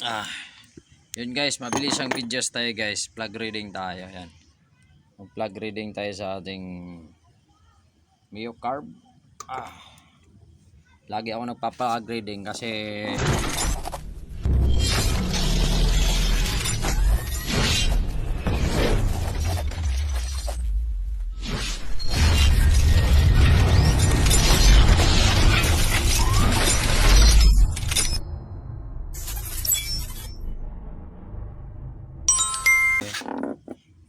Ah, yun guys, mabilis ang videos tayo guys. Plug reading tayo. Yan. Mag-plug reading tayo sa ating Mio Carb. Ah, lagi ako nagpapa-plug reading kasi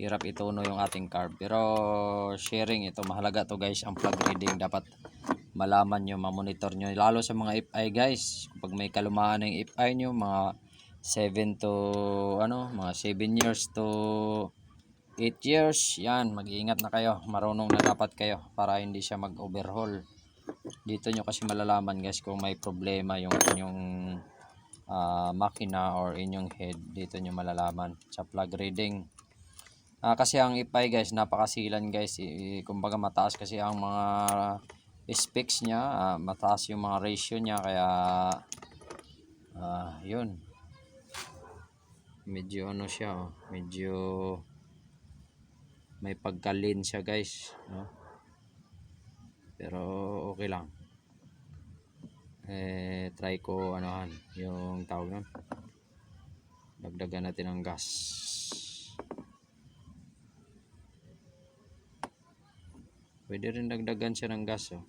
hirap ituno yung ating carb. Pero sharing ito, mahalaga to guys, ang plug reading. Dapat malaman nyo, mamonitor nyo. Lalo sa mga FI guys. Pag may kalumaan ng FI nyo, mga 7 to mga 7 years to 8 years, yan, mag-iingat na kayo. Marunong na dapat kayo para hindi siya mag-overhaul. Dito nyo kasi malalaman guys kung may problema yung inyong makina or inyong head. Dito nyo malalaman sa plug reading. Kasi ang IPI guys, napakasilan guys. Kumbaga mataas kasi ang mga specs niya, mataas yung mga ratio niya, kaya yun. Medyo ano siya, medyo may pagka-lean siya guys, no? Pero okay lang. Try ko anuhan, yung tawag nun. Dagdagan natin ng gas. Pwede rin dagdagan siya ng gas, oh.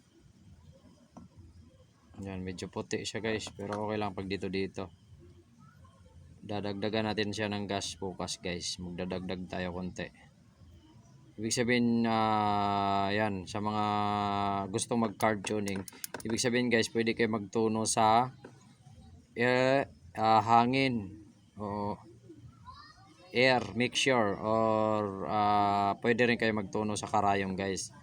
Yan, medyo puti siya guys, pero okay lang pag dito. Dadagdagan natin siya ng gas bukas guys. Magdadagdag tayo konti. Ibig sabihin, yan, sa mga gustong mag-carb tuning, ibig sabihin guys, pwede kayo magtuno sa hangin o air mixture, or pwede rin kayo magtuno sa karayom guys,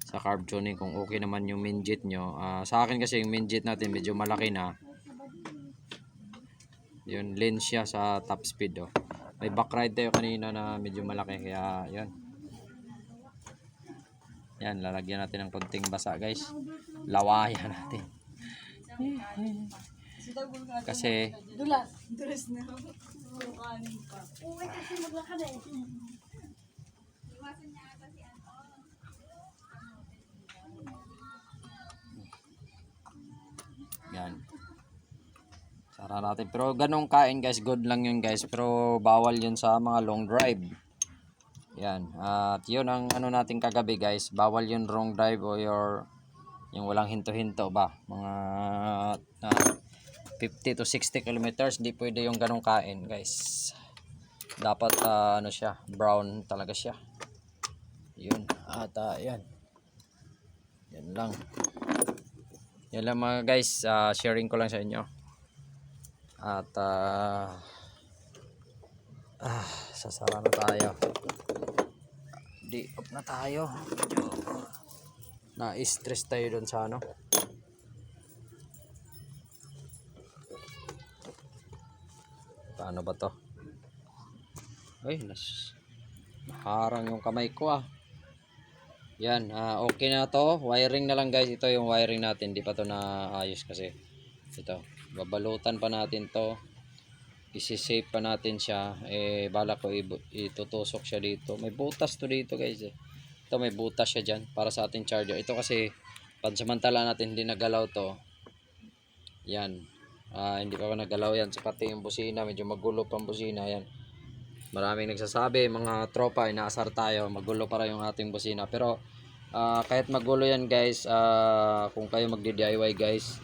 sa carb tuning kung okay naman yung main jet nyo. Sa akin kasi yung main jet natin medyo malaki na, yun, lean siya sa top speed, oh. May back ride tayo kanina na medyo malaki, kaya yan, lalagyan natin ng konting basa guys, lawayan natin kasi Dulas na. Uy, kasi maglakad eh. yan, sara natin. Pero ganong kain guys, good lang yun guys, pero bawal yun sa mga long drive. Yan, at yun ang ano natin kagabi guys, bawal yun long drive o yung walang hinto-hinto ba, mga 50 to 60 kilometers, hindi pwede yung ganong kain guys. Dapat ano siya, brown talaga siya. Yun, at yan lang. Yan lang mga guys, sharing ko lang sa inyo. At sasara na tayo. Di off na tayo. Na-stress tayo doon sa ano. Paano ba to? Ay, naharang yung kamay ko Yan, okay na to. Wiring na lang guys. Ito yung wiring natin. Di pa to naayos kasi. Ito, babalutan pa natin to. Isi-shape pa natin siya. Bala ko itutusok siya dito. May butas to dito guys Ito, may butas siya dyan para sa ating charger. Ito kasi pansamantala natin hindi nagalaw to. Yan. Hindi pa nagalaw yan. Sa pati yung busina, medyo magulo pang busina. Yan. Maraming nagsasabi, mga tropa, inaasar tayo, magulo para yung ating busina. Pero kahit magulo yan guys, kung kayo magdi-DIY guys,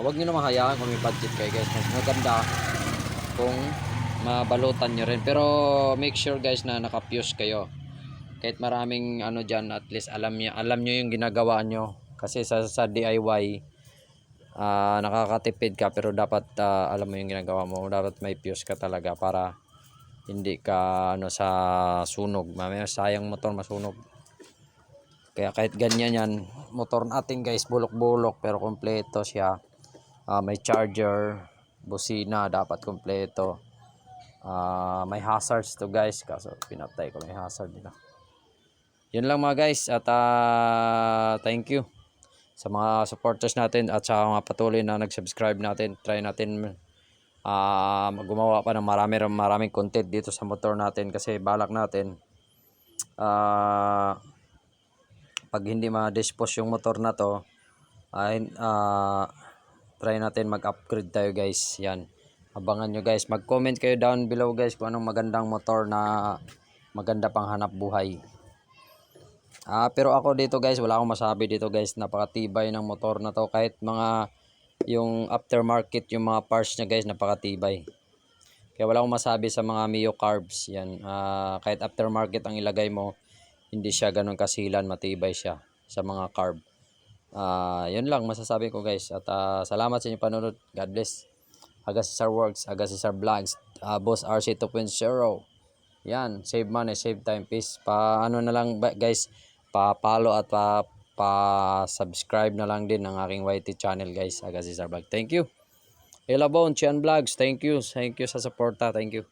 wag nyo naman hayaan kung may budget kayo guys. Mas maganda kung mabalutan nyo rin. Pero make sure guys na naka-fuse kayo. Kahit maraming ano dyan, at least alam nyo yung ginagawa nyo. Kasi sa DIY, nakakatipid ka, pero dapat alam mo yung ginagawa mo. Dapat may fuse ka talaga para hindi ka sa sunog. Mamaya sayang motor masunog. Kaya kahit ganyan yan, motor natin guys, bulok-bulok pero kompleto siya. May charger, busina, dapat kompleto. May hazards to guys, kaso pinatay ko may hazard nila. Yun lang mga guys, at thank you sa mga supporters natin at sa mga patuloy na nag-subscribe natin. Try natin gumawa pa ng maraming content dito sa motor natin kasi balak natin pag hindi ma-dispose yung motor na to ay try natin mag-upgrade tayo guys. Yan, abangan nyo guys, mag-comment kayo down below guys kung anong magandang motor na maganda pang hanap buhay. Pero ako dito guys, wala akong masabi dito guys, napakatibay ng motor na to. Kahit mga yung aftermarket, yung mga parts niya guys, napakatibay. Kaya wala akong masabi sa mga Mio carbs. Yan, kahit aftermarket ang ilagay mo, hindi siya ganun kasilan, matibay siya sa mga carb. Yun lang masasabi ko guys. At salamat sa inyong panunod. God bless. Agasisar Works, Agasisar Vlogs, Boss RC 2.0. Yan, save money, save time. Peace. Ano na lang guys, pa-follow at pa-subscribe na lang din ng aking YT channel guys, Agasisar Vlog. Thank you. Elabon, Chian Vlogs, thank you sa suporta. Thank you.